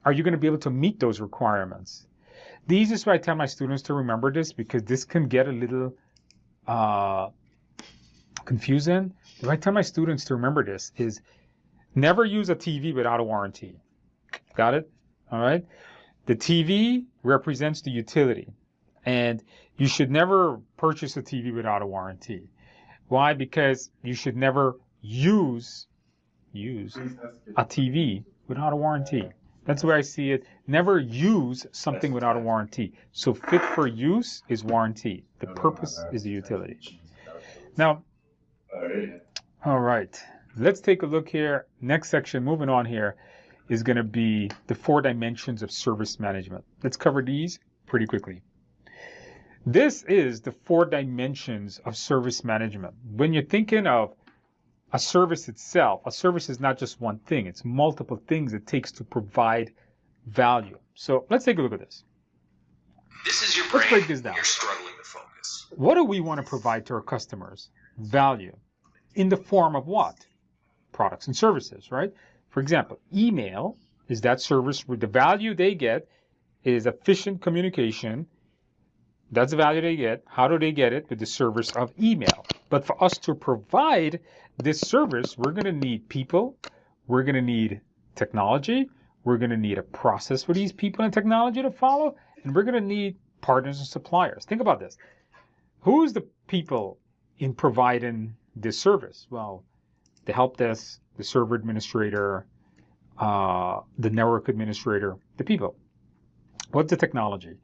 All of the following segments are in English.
are you going to be able to meet those requirements? The easiest way I tell my students to remember this, because this can get a little confusing. The way I tell my students to remember this is never use a TV without a warranty. Got it? All right. The TV represents the utility, and you should never purchase a TV without a warranty. Why? Because you should never use a TV without a warranty. That's the way I see it. Never use something without a warranty. So fit for use is warranty. The purpose is the utility. Now, all right, let's take a look here. Next section, moving on here, is going to be the 4 dimensions of service management. Let's cover these pretty quickly. This is the 4 dimensions of service management. When you're thinking of a service itself, a service is not just one thing. It's multiple things it takes to provide value. So let's take a look at this. This is your brain. Let's break this down. You're struggling to focus. What do we want to provide to our customers? Value. In the form of what? Products and services, right? For example, email is that service where the value they get is efficient communication. That's the value they get. How do they get it? With the service of email. But for us to provide this service, we're going to need people. We're going to need technology. We're going to need a process for these people and technology to follow. And we're going to need partners and suppliers. Think about this. Who's the people in providing this service? Well, the help desk, the server administrator, the network administrator, the people. What's the technology?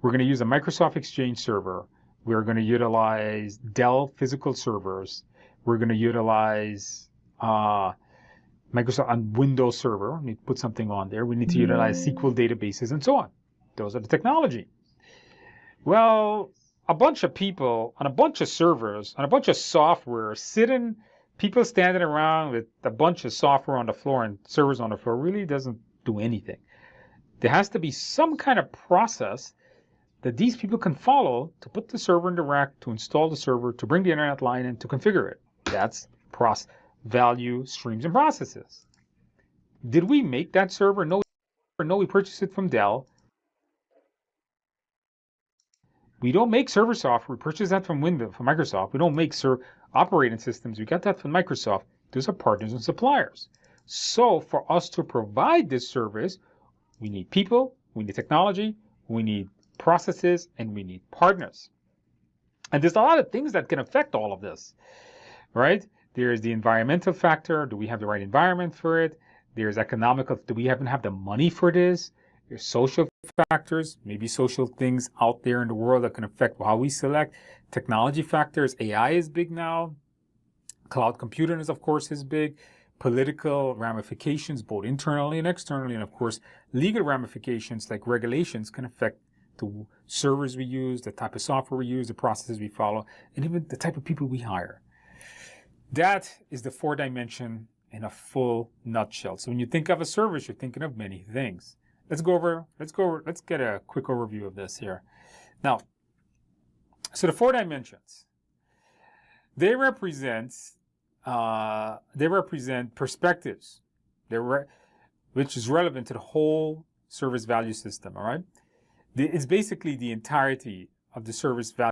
We're going to use a Microsoft Exchange server. We're going to utilize Dell physical servers. We're going to utilize Microsoft on Windows Server. We need to put something on there. We need to utilize SQL databases and so on. Those are the technology. Well, a bunch of people on a bunch of servers, on a bunch of software, people standing around with a bunch of software on the floor and servers on the floor really doesn't do anything. There has to be some kind of process that these people can follow to put the server in the rack, to install the server, to bring the internet line in, to configure it. That's value streams and processes. Did we make that server? No, we purchased it from Dell. We don't make server software. We purchase that from Windows, from Microsoft. We don't make operating systems. We got that from Microsoft. Those are partners and suppliers. So for us to provide this service, we need people, we need technology, we need processes, and we need partners. And there's a lot of things that can affect all of this, right? There's the environmental factor. Do we have the right environment for it? There's economical. Do we even have the money for this? There's social factors, maybe social things out there in the world that can affect how we select. Technology factors. AI is big now. Cloud computing is, of course, is big. Political ramifications, both internally and externally. And, of course, legal ramifications like regulations can affect the servers we use, the type of software we use, the processes we follow, and even the type of people we hire. That is the 4 dimension in a full nutshell. So when you think of a service, you're thinking of many things. Let's get a quick overview of this here. Now, so the 4 dimensions, they represent perspectives, which is relevant to the whole service value system, all right? It's basically the entirety of the service value